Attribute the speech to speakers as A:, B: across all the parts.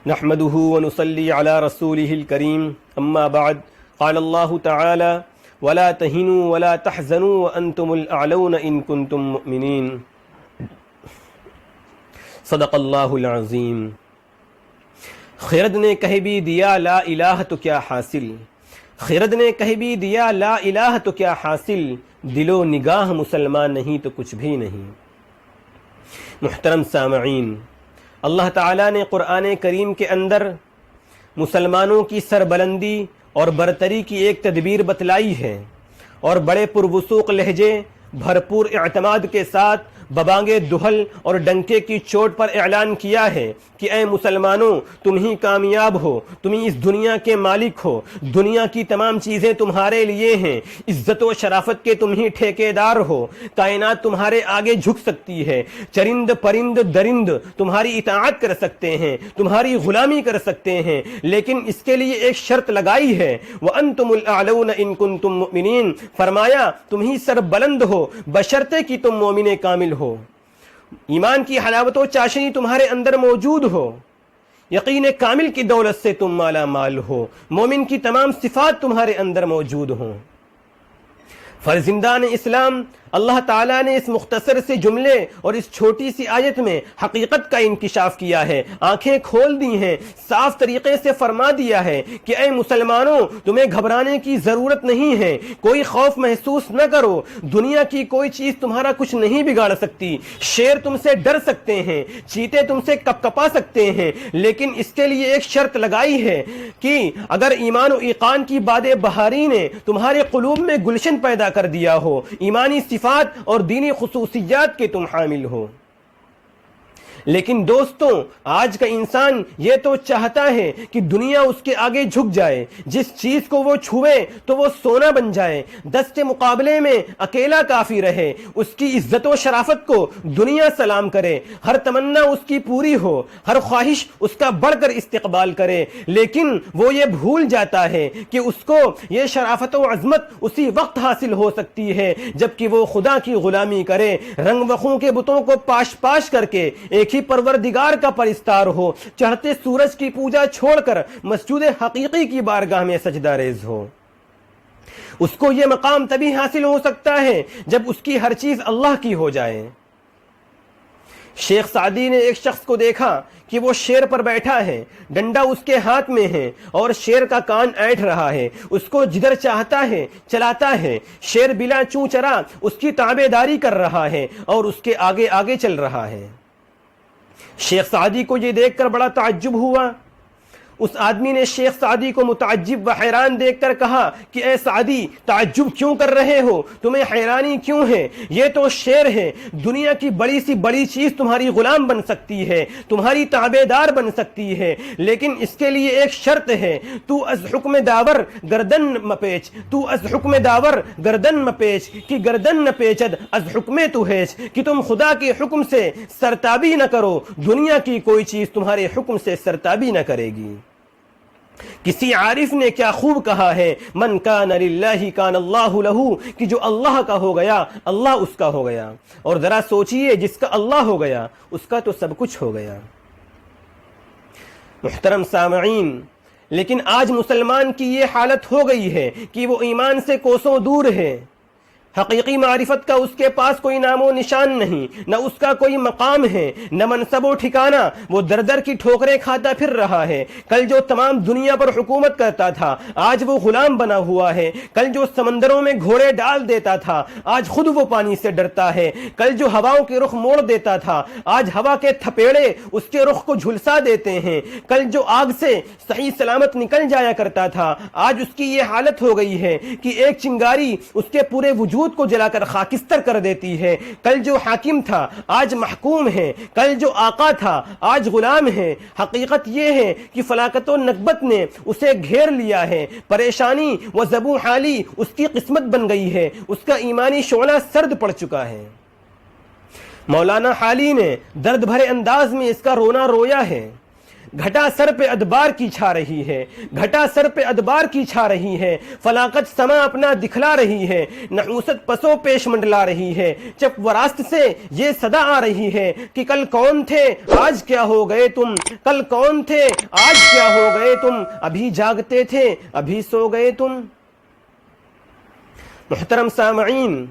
A: نحمده ونصلي على رسوله الكريم اما بعد قال الله تعالى ولا تهنوا ولا تحزنوا وانتم الاعلون ان كنتم مؤمنين صدق اللہ العظیم۔ خرد نے کہہ بھی دیا لا الہ تو کیا حاصل، خرد نے کہہ بھی دیا لا الہ تو کیا حاصل، دل و نگاہ مسلمان نہیں تو کچھ بھی نہیں۔ محترم سامعین، اللہ تعالیٰ نے قرآن کریم کے اندر مسلمانوں کی سربلندی اور برتری کی ایک تدبیر بتلائی ہے، اور بڑے پروسوق لہجے، بھرپور اعتماد کے ساتھ ببانگے دہل اور ڈنکے کی چوٹ پر اعلان کیا ہے کہ اے مسلمانوں، تم ہی کامیاب ہو، تم ہی اس دنیا کے مالک ہو، دنیا کی تمام چیزیں تمہارے لیے ہیں، عزت و شرافت کے تم ہی ٹھیکیدار ہو، کائنات تمہارے آگے جھک سکتی ہے، چرند پرند درند تمہاری اطاعت کر سکتے ہیں، تمہاری غلامی کر سکتے ہیں، لیکن اس کے لیے ایک شرط لگائی ہے، وَأَنْتُمُ الْأَعْلَوْنَ إِن كُنتُم مُؤْمِنِينَ، فرمایا تم ہی سر بلند ہو بشرطے کہ تم مومن کامل ہو، ایمان کی حلاوت و چاشنی تمہارے اندر موجود ہو، یقین کامل کی دولت سے تم مالا مال ہو، مومن کی تمام صفات تمہارے اندر موجود ہوں۔ فرزندان اسلام، اللہ تعالیٰ نے اس مختصر سے جملے اور اس چھوٹی سی آیت میں حقیقت کا انکشاف کیا ہے، آنکھیں کھول دی ہیں، صاف طریقے سے فرما دیا ہے کہ اے مسلمانوں، تمہیں گھبرانے کی ضرورت نہیں ہے، کوئی خوف محسوس نہ کرو، دنیا کی کوئی چیز تمہارا کچھ نہیں بگاڑ سکتی، شیر تم سے ڈر سکتے ہیں، چیتے تم سے کپا سکتے ہیں، لیکن اس کے لیے ایک شرط لگائی ہے کہ اگر ایمان و ایقان کی باد بہاری نے تمہارے قلوب میں گلشن پیدا کر دیا ہو، ایمانی صفات اور دینی خصوصیات کے تم حامل ہو۔ لیکن دوستوں، آج کا انسان یہ تو چاہتا ہے کہ دنیا اس کے آگے جھک جائے، جس چیز کو وہ چھوئے تو وہ سونا بن جائے، دست مقابلے میں اکیلا کافی رہے، اس کی عزت و شرافت کو دنیا سلام کرے، ہر تمنا اس کی پوری ہو، ہر خواہش اس کا بڑھ کر استقبال کرے، لیکن وہ یہ بھول جاتا ہے کہ اس کو یہ شرافت و عظمت اسی وقت حاصل ہو سکتی ہے جبکہ وہ خدا کی غلامی کرے، رنگ وخوں کے بتوں کو پاش پاش کر کے ایک ہی پروردگار کا پرستار ہو، چڑھتے سورج کی پوجا چھوڑ کر مسجود حقیقی کی بارگاہ میں سجدہ ریز ہو۔ اس کو یہ مقام تبھی حاصل ہو سکتا ہے جب اس کی ہر چیز اللہ کی ہو جائے۔ شیخ سعدی نے ایک شخص کو دیکھا کہ وہ شیر پر بیٹھا ہے، ڈنڈا اس کے ہاتھ میں ہے اور شیر کا کان اینٹھ رہا ہے، اس کو جدھر چاہتا ہے چلاتا ہے، شیر بلا چوں چرا اس کی تابع داری کر رہا ہے اور اس کے آگے آگے چل رہا ہے۔ شیخ سعدی کو یہ دیکھ کر بڑا تعجب ہوا۔ اس آدمی نے شیخ سعدی کو متعجب و حیران دیکھ کر کہا کہ اے سعدی، تعجب کیوں کر رہے ہو؟ تمہیں حیرانی کیوں ہے؟ یہ تو شیر ہے، دنیا کی بڑی سی بڑی چیز تمہاری غلام بن سکتی ہے، تمہاری تابع دار بن سکتی ہے، لیکن اس کے لیے ایک شرط ہے، تو از حکم داور گردن مپیچ، تو از حکم داور گردن مپیچ، کہ گردن نہ پیچد از حکم تو ہیچ، کہ تم خدا کے حکم سے سرتابی نہ کرو، دنیا کی کوئی چیز تمہارے حکم سے سرتابی نہ کرے گی۔ کسی عارف نے کیا خوب کہا ہے، من کان للہ کان اللہ لہ، کہ جو اللہ کا ہو گیا اللہ اس کا ہو گیا، اور ذرا سوچئے جس کا اللہ ہو گیا اس کا تو سب کچھ ہو گیا۔ محترم سامعین، لیکن آج مسلمان کی یہ حالت ہو گئی ہے کہ وہ ایمان سے کوسوں دور ہے، حقیقی معرفت کا اس کے پاس کوئی نام و نشان نہیں، نہ اس کا کوئی مقام ہے، نہ منصب و ٹھکانہ، وہ در در کی ٹھوکریں کھاتا پھر رہا ہے۔ کل جو تمام دنیا پر حکومت کرتا تھا آج وہ غلام بنا ہوا ہے، کل جو سمندروں میں گھوڑے ڈال دیتا تھا آج خود وہ پانی سے ڈرتا ہے، کل جو ہواؤں کے رخ موڑ دیتا تھا آج ہوا کے تھپیڑے اس کے رخ کو جھلسا دیتے ہیں، کل جو آگ سے صحیح سلامت نکل جایا کرتا تھا آج اس کی یہ حالت ہو گئی ہے کہ ایک چنگاری اس کے پورے وجود کو جلا کر خاکستر کر دیتی ہے، کل جو حاکم تھا آج محکوم ہے، کل جو آقا تھا آج غلام ہے۔ حقیقت یہ ہے کہ فلاکت و نکبت نے اسے گھیر لیا ہے، پریشانی و زبوں حالی اس کی قسمت بن گئی ہے، اس کا ایمانی شعلہ سرد پڑ چکا ہے۔ مولانا حالی نے درد بھرے انداز میں اس کا رونا رویا ہے۔ گھٹا سر پہ ادبار کی چھا رہی ہے، گھٹا سر پہ ادبار کی چھا رہی ہے، فلاقت سما اپنا دکھلا رہی ہے، نحوست پسو پیش منڈلا رہی ہے، چپ و راست سے یہ صدا آ رہی ہے کہ کل کون تھے آج کیا ہو گئے تم، کل کون تھے آج کیا ہو گئے تم، ابھی جاگتے تھے ابھی سو گئے تم۔ محترم سامعین،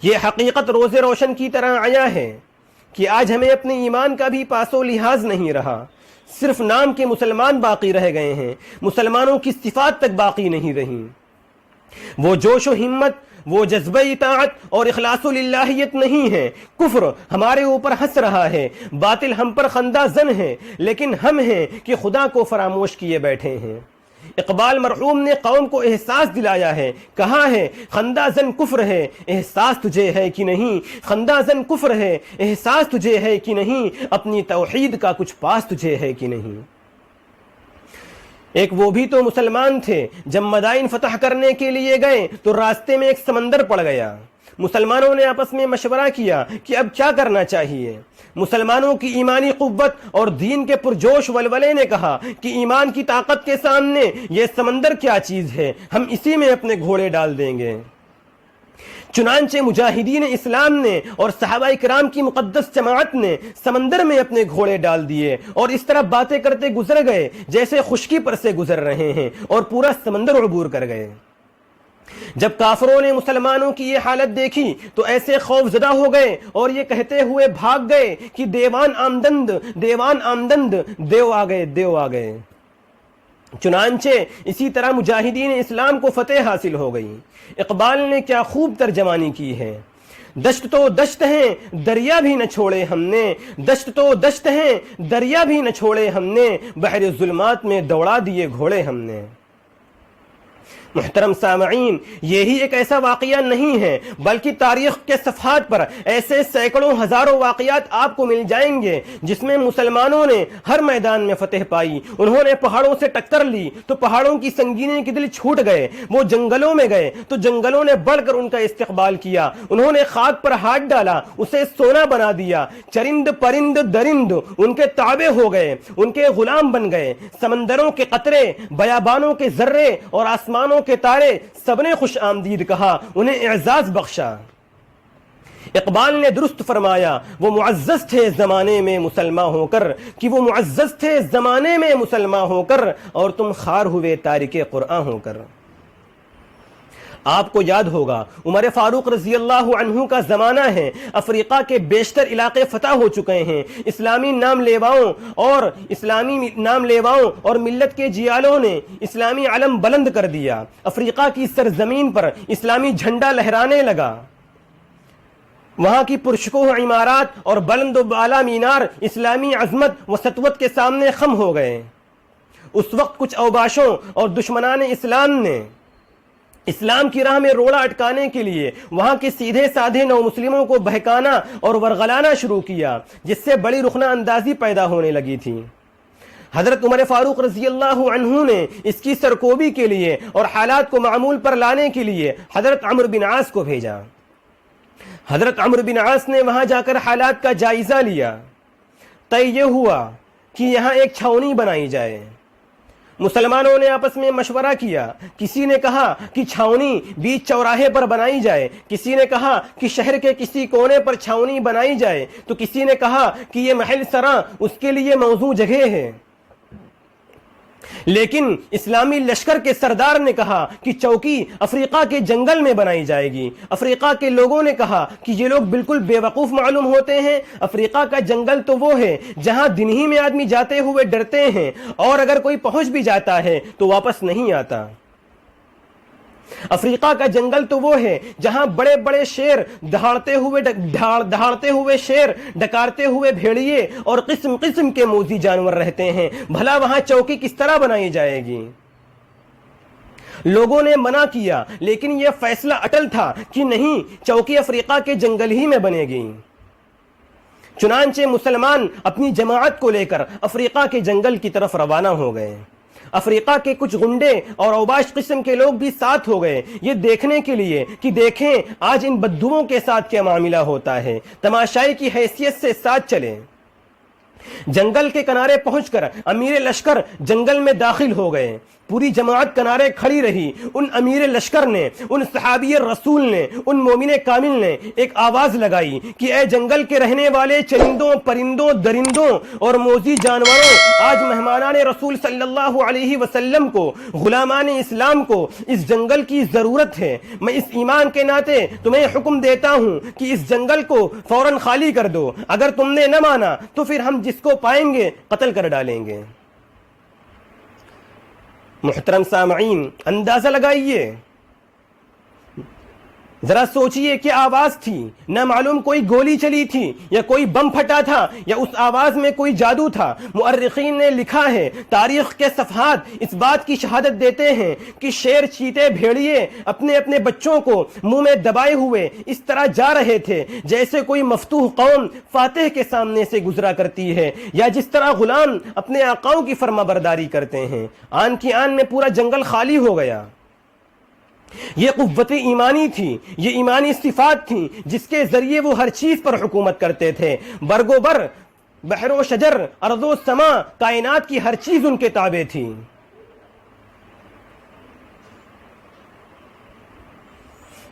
A: یہ حقیقت روز روشن کی طرح آیا ہے کہ آج ہمیں اپنے ایمان کا بھی پاس و لحاظ نہیں رہا، صرف نام کے مسلمان باقی رہ گئے ہیں، مسلمانوں کی صفات تک باقی نہیں رہیں۔ وہ جوش و ہمت، وہ جذبہ اطاعت اور اخلاص للہیت نہیں ہے۔ کفر ہمارے اوپر ہنس رہا ہے، باطل ہم پر خندہ زن ہے، لیکن ہم ہیں کہ خدا کو فراموش کیے بیٹھے ہیں۔ اقبال مرحوم نے قوم کو احساس دلایا ہے، کہا ہے خندہ زن کفر ہے احساس تجھے ہے کہ نہیں، خندہ زن کفر ہے احساس تجھے ہے کہ نہیں، اپنی توحید کا کچھ پاس تجھے ہے کہ نہیں۔ ایک وہ بھی تو مسلمان تھے، جب مدائن فتح کرنے کے لیے گئے تو راستے میں ایک سمندر پڑ گیا۔ مسلمانوں نے آپس میں مشورہ کیا کہ اب کیا کرنا چاہیے۔ مسلمانوں کی ایمانی قوت اور دین کے پرجوش ولولے نے کہا کہ ایمان کی طاقت کے سامنے یہ سمندر کیا چیز ہے، ہم اسی میں اپنے گھوڑے ڈال دیں گے۔ چنانچہ مجاہدین اسلام نے اور صحابہ کرام کی مقدس جماعت نے سمندر میں اپنے گھوڑے ڈال دیے اور اس طرح باتیں کرتے گزر گئے جیسے خشکی پر سے گزر رہے ہیں، اور پورا سمندر عبور کر گئے۔ جب کافروں نے مسلمانوں کی یہ حالت دیکھی تو ایسے خوف زدہ ہو گئے اور یہ کہتے ہوئے بھاگ گئے کہ دیوان آمدند، دیوان آمدند، دیو آ گئے، دیو آ گئے۔ چنانچہ اسی طرح مجاہدین اسلام کو فتح حاصل ہو گئی۔ اقبال نے کیا خوب ترجمانی کی ہے، دشت تو دشت ہیں دریا بھی نہ چھوڑے ہم نے، دشت تو دشت ہیں دریا بھی نہ چھوڑے ہم نے، بحر ظلمات میں دوڑا دیے گھوڑے ہم نے۔ محترم سامعین، یہی ایک ایسا واقعہ نہیں ہے بلکہ تاریخ کے صفحات پر ایسے سینکڑوں ہزاروں واقعات آپ کو مل جائیں گے جس میں مسلمانوں نے ہر میدان میں فتح پائی۔ انہوں نے پہاڑوں سے ٹکر لی تو پہاڑوں کی سنگینی کے دل چھوٹ گئے، وہ جنگلوں میں گئے تو جنگلوں نے بڑھ کر ان کا استقبال کیا، انہوں نے خاک پر ہاتھ ڈالا، اسے سونا بنا دیا۔ چرند پرند درند ان کے تابع ہو گئے، ان کے غلام بن گئے۔ سمندروں کے قطرے، بیابانوں کے ذرے اور آسمانوں کے تارے سب نے خوش آمدید کہا، انہیں اعزاز بخشا۔ اقبال نے درست فرمایا، وہ معزز تھے زمانے میں مسلمان ہو کر، کہ وہ معزز تھے زمانے میں مسلمان ہو کر، اور تم خار ہوئے تارک قرآن ہو کر۔ آپ کو یاد ہوگا عمر فاروق رضی اللہ عنہ کا زمانہ ہے، افریقہ کے بیشتر علاقے فتح ہو چکے ہیں، اسلامی نام لیواؤں اور ملت کے جیالوں نے اسلامی علم بلند کر دیا، افریقہ کی سرزمین پر اسلامی جھنڈا لہرانے لگا، وہاں کی پرشکوہ عمارات اور بلند و بالا مینار اسلامی عظمت و سطوت کے سامنے خم ہو گئے۔ اس وقت کچھ اوباشوں اور دشمنان اسلام نے اسلام کی راہ میں روڑا اٹکانے کے لیے وہاں کے سیدھے سادھے نو مسلموں کو بہکانا اور ورغلانا شروع کیا، جس سے بڑی رخنہ اندازی پیدا ہونے لگی تھی۔ حضرت عمر فاروق رضی اللہ عنہ نے اس کی سرکوبی کے لیے اور حالات کو معمول پر لانے کے لیے حضرت عمرو بن عاص کو بھیجا۔ حضرت عمرو بن عاص نے وہاں جا کر حالات کا جائزہ لیا۔ طے یہ ہوا کہ یہاں ایک چھاؤنی بنائی جائے۔ مسلمانوں نے آپس میں مشورہ کیا، کسی نے کہا کہ چھاؤنی بیچ چوراہے پر بنائی جائے، کسی نے کہا کہ شہر کے کسی کونے پر چھاؤنی بنائی جائے، تو کسی نے کہا کہ یہ محل سراں اس کے لیے موزوں جگہ ہے۔ لیکن اسلامی لشکر کے سردار نے کہا کہ چوکی افریقہ کے جنگل میں بنائی جائے گی۔ افریقہ کے لوگوں نے کہا کہ یہ لوگ بالکل بے وقوف معلوم ہوتے ہیں، افریقہ کا جنگل تو وہ ہے جہاں دن ہی میں آدمی جاتے ہوئے ڈرتے ہیں، اور اگر کوئی پہنچ بھی جاتا ہے تو واپس نہیں آتا۔ افریقہ کا جنگل تو وہ ہے جہاں بڑے بڑے شیر دہاڑتے ہوئے شیر، ڈکارتے ہوئے بھیڑیے اور قسم قسم کے موذی جانور رہتے ہیں، بھلا وہاں چوکی کس طرح بنائی جائے گی؟ لوگوں نے منع کیا، لیکن یہ فیصلہ اٹل تھا کہ نہیں، چوکی افریقہ کے جنگل ہی میں بنے گی۔ چنانچہ مسلمان اپنی جماعت کو لے کر افریقہ کے جنگل کی طرف روانہ ہو گئے۔ افریقہ کے کچھ گنڈے اور اوباش قسم کے لوگ بھی ساتھ ہو گئے، یہ دیکھنے کے لیے کہ دیکھیں آج ان بدھوؤں کے ساتھ کیا معاملہ ہوتا ہے، تماشائی کی حیثیت سے ساتھ چلیں۔ جنگل کے کنارے پہنچ کر امیر لشکر جنگل میں داخل ہو گئے، پوری جماعت کنارے کھڑی رہی۔ ان امیر لشکر نے، ان صحابی رسول نے، ان مومن کامل نے ایک آواز لگائی کہ اے جنگل کے رہنے والے چرندوں، پرندوں، درندوں اور موذی جانوروں، آج مہمانان رسول صلی اللہ علیہ وسلم کو، غلامان اسلام کو اس جنگل کی ضرورت ہے۔ میں اس ایمان کے ناطے تمہیں حکم دیتا ہوں کہ اس جنگل کو فوراً خالی کر دو، اگر تم نے نہ مانا تو پھر ہم جس کو پائیں گے قتل کر ڈالیں گے۔ محترم سامعین، اندازہ لگائیے، ذرا سوچئے کہ آواز تھی، نہ معلوم کوئی گولی چلی تھی یا کوئی بم پھٹا تھا یا اس آواز میں کوئی جادو تھا۔ مؤرخین نے لکھا ہے، تاریخ کے صفحات اس بات کی شہادت دیتے ہیں کہ شیر، چیتے، بھیڑیے اپنے اپنے بچوں کو منہ میں دبائے ہوئے اس طرح جا رہے تھے جیسے کوئی مفتوح قوم فاتح کے سامنے سے گزرا کرتی ہے، یا جس طرح غلام اپنے آقاؤں کی فرما برداری کرتے ہیں۔ آن کی آن میں پورا جنگل خالی ہو گیا۔ یہ قوت ایمانی تھی، یہ ایمانی صفات تھیں جس کے ذریعے وہ ہر چیز پر حکومت کرتے تھے۔ برگ و بر، بحر و شجر، ارض و سما، کائنات کی ہر چیز ان کے تابع تھی۔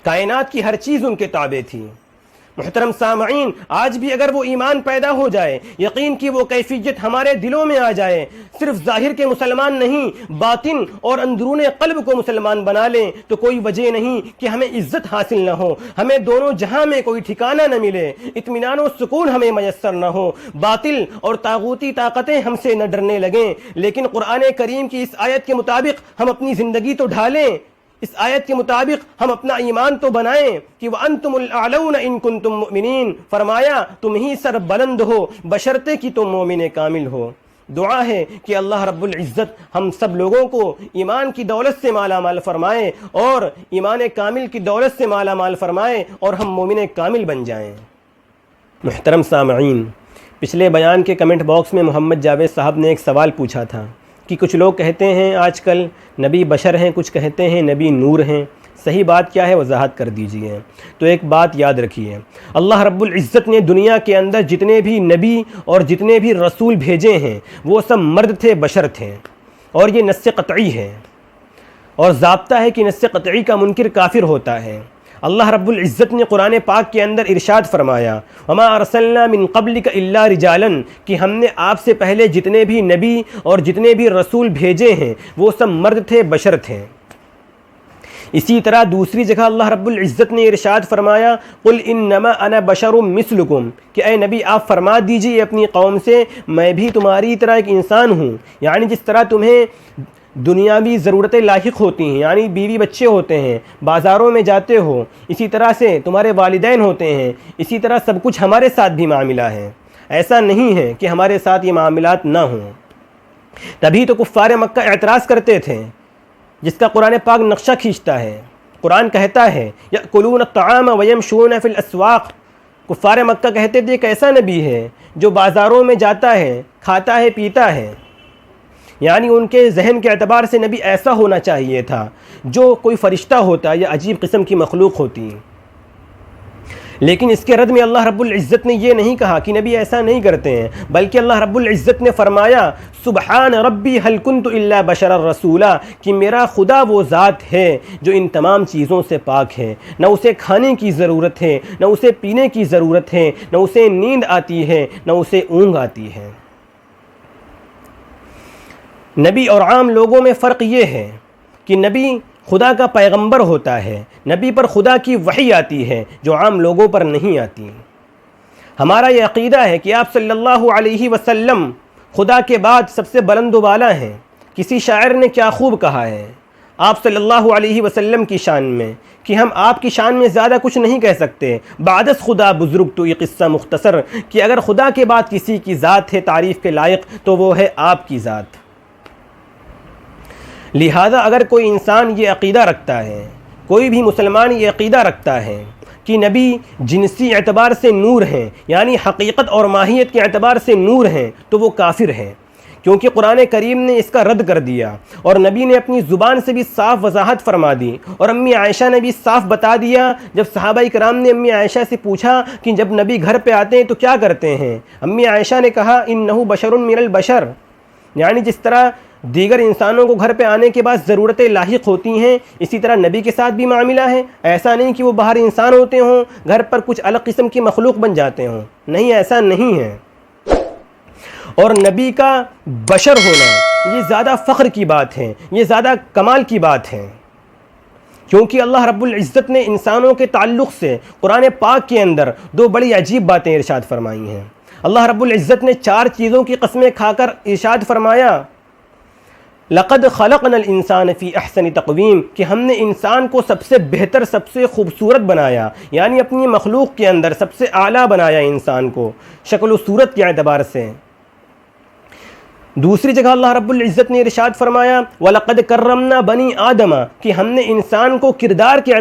A: کائنات کی ہر چیز ان کے تابع تھی۔ محترم سامعین، آج بھی اگر وہ ایمان پیدا ہو جائے، یقین کی وہ کیفیت ہمارے دلوں میں آ جائے، صرف ظاہر کے مسلمان نہیں، باطن اور اندرون قلب کو مسلمان بنا لیں، تو کوئی وجہ نہیں کہ ہمیں عزت حاصل نہ ہو، ہمیں دونوں جہاں میں کوئی ٹھکانہ نہ ملے، اطمینان و سکون ہمیں میسر نہ ہو، باطل اور طاغوتی طاقتیں ہم سے نہ ڈرنے لگیں۔ لیکن قرآن کریم کی اس آیت کے مطابق ہم اپنی زندگی تو ڈھالیں، اس آیت کے مطابق ہم اپنا ایمان تو بنائیں کہ وَأَنْتُمُ الْأَعْلَوْنَ إِن كُنْتُم مُؤْمِنِينَ، فرمایا تم ہی سر بلند ہو بشرطے کہ تم مومن کامل ہو۔ دعا ہے کہ اللہ رب العزت ہم سب لوگوں کو ایمان کی دولت سے مالا مال فرمائے اور ایمان کامل کی دولت سے مالا مال فرمائے اور ہم مومن کامل بن جائیں۔ محترم سامعین، پچھلے بیان کے کمنٹ باکس میں محمد جاوید صاحب نے ایک سوال پوچھا تھا کہ کچھ لوگ کہتے ہیں آج کل نبی بشر ہیں، کچھ کہتے ہیں نبی نور ہیں، صحیح بات کیا ہے وضاحت کر دیجئے۔ تو ایک بات یاد رکھیے، اللہ رب العزت نے دنیا کے اندر جتنے بھی نبی اور جتنے بھی رسول بھیجے ہیں وہ سب مرد تھے، بشر تھے، اور یہ نص قطعی ہے، اور ضابطہ ہے کہ نص قطعی کا منکر کافر ہوتا ہے۔ اللہ رب العزت نے قرآن پاک کے اندر ارشاد فرمایا، وما ارسلنا من قبلک الا رجالا، کہ ہم نے آپ سے پہلے جتنے بھی نبی اور جتنے بھی رسول بھیجے ہیں وہ سب مرد تھے، بشر تھے۔ اسی طرح دوسری جگہ اللہ رب العزت نے ارشاد فرمایا، قل انما انا بشر مثلکم، کہ اے نبی آپ فرما دیجئے اپنی قوم سے میں بھی تمہاری طرح ایک انسان ہوں، یعنی جس طرح تمہیں دنیاوی ضرورتیں لاحق ہوتی ہیں، یعنی بیوی بچے ہوتے ہیں، بازاروں میں جاتے ہو، اسی طرح سے تمہارے والدین ہوتے ہیں، اسی طرح سب کچھ ہمارے ساتھ بھی معاملہ ہے۔ ایسا نہیں ہے کہ ہمارے ساتھ یہ معاملات نہ ہوں۔ تبھی تو کفار مکہ اعتراض کرتے تھے، جس کا قرآن پاک نقشہ کھینچتا ہے۔ قرآن کہتا ہے یأکلون الطعام ویمشون فی الاسواق، کفار مکہ کہتے تھے ایک ایسا نبی ہے جو بازاروں میں جاتا ہے، کھاتا ہے، پیتا ہے، یعنی ان کے ذہن کے اعتبار سے نبی ایسا ہونا چاہیے تھا جو کوئی فرشتہ ہوتا یا عجیب قسم کی مخلوق ہوتی۔ لیکن اس کے رد میں اللہ رب العزت نے یہ نہیں کہا کہ نبی ایسا نہیں کرتے ہیں، بلکہ اللہ رب العزت نے فرمایا سبحان ربی هل كنت الا بشرا رسولا، کہ میرا خدا وہ ذات ہے جو ان تمام چیزوں سے پاک ہے، نہ اسے کھانے کی ضرورت ہے، نہ اسے پینے کی ضرورت ہے، نہ اسے نیند آتی ہے، نہ اسے اونگ آتی ہے۔ نبی اور عام لوگوں میں فرق یہ ہے کہ نبی خدا کا پیغمبر ہوتا ہے، نبی پر خدا کی وحی آتی ہے جو عام لوگوں پر نہیں آتی۔ ہمارا یہ عقیدہ ہے کہ آپ صلی اللہ علیہ وسلم خدا کے بعد سب سے بلند و بالا ہیں۔ کسی شاعر نے کیا خوب کہا ہے آپ صلی اللہ علیہ وسلم کی شان میں کہ ہم آپ کی شان میں زیادہ کچھ نہیں کہہ سکتے، بعدس خدا بزرگ تو یہ قصہ مختصر، کہ اگر خدا کے بعد کسی کی ذات ہے تعریف کے لائق تو وہ ہے آپ کی ذات۔ لہذا اگر کوئی انسان یہ عقیدہ رکھتا ہے، کوئی بھی مسلمان یہ عقیدہ رکھتا ہے کہ نبی جنسی اعتبار سے نور ہیں، یعنی حقیقت اور ماہیت کے اعتبار سے نور ہیں، تو وہ کافر ہے، کیونکہ قرآن کریم نے اس کا رد کر دیا اور نبی نے اپنی زبان سے بھی صاف وضاحت فرما دی، اور امی عائشہ نے بھی صاف بتا دیا۔ جب صحابہ کرام نے امی عائشہ سے پوچھا کہ جب نبی گھر پہ آتے ہیں تو کیا کرتے ہیں، امی عائشہ نے کہا انہ بشر من البشر، یعنی جس طرح دیگر انسانوں کو گھر پہ آنے کے بعد ضرورتیں لاحق ہوتی ہیں، اسی طرح نبی کے ساتھ بھی معاملہ ہے۔ ایسا نہیں کہ وہ باہر انسان ہوتے ہوں، گھر پر کچھ الگ قسم کی مخلوق بن جاتے ہوں، نہیں، ایسا نہیں ہے۔ اور نبی کا بشر ہونا یہ زیادہ فخر کی بات ہے، یہ زیادہ کمال کی بات ہے، کیونکہ اللہ رب العزت نے انسانوں کے تعلق سے قرآن پاک کے اندر دو بڑی عجیب باتیں ارشاد فرمائی ہیں۔ اللہ رب العزت نے 4 چیزوں کی قسمیں کھا کر ارشاد فرمایا لقد خلقنا الانسان فی احسن تقویم، کہ ہم نے انسان کو سب سے بہتر، سب سے خوبصورت بنایا، یعنی اپنی مخلوق کے اندر سب سے اعلیٰ بنایا انسان کو شکل و صورت کے اعتبار سے۔ دوسری جگہ اللہ رب العزت نے ارشاد فرمایا وَلَقَدْ كَرَّمْنَا بَنِي آدَمَ، کہ ہم نے انسان کو کردار کے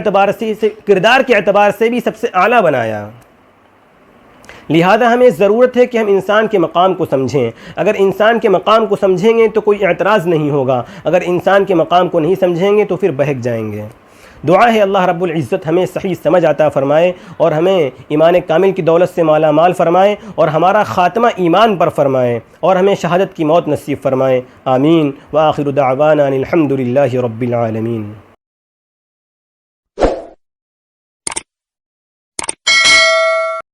A: اعتبار سے بھی سب سے اعلیٰ بنایا۔ لہذا ہمیں ضرورت ہے کہ ہم انسان کے مقام کو سمجھیں۔ اگر انسان کے مقام کو سمجھیں گے تو کوئی اعتراض نہیں ہوگا، اگر انسان کے مقام کو نہیں سمجھیں گے تو پھر بہک جائیں گے۔ دعا ہے اللہ رب العزت ہمیں صحیح سمجھ عطا فرمائے اور ہمیں ایمان کامل کی دولت سے مالا مال فرمائے اور ہمارا خاتمہ ایمان پر فرمائے اور ہمیں شہادت کی موت نصیب فرمائے۔ آمین۔ وآخر دعوانا الحمد للہ رب العالمین۔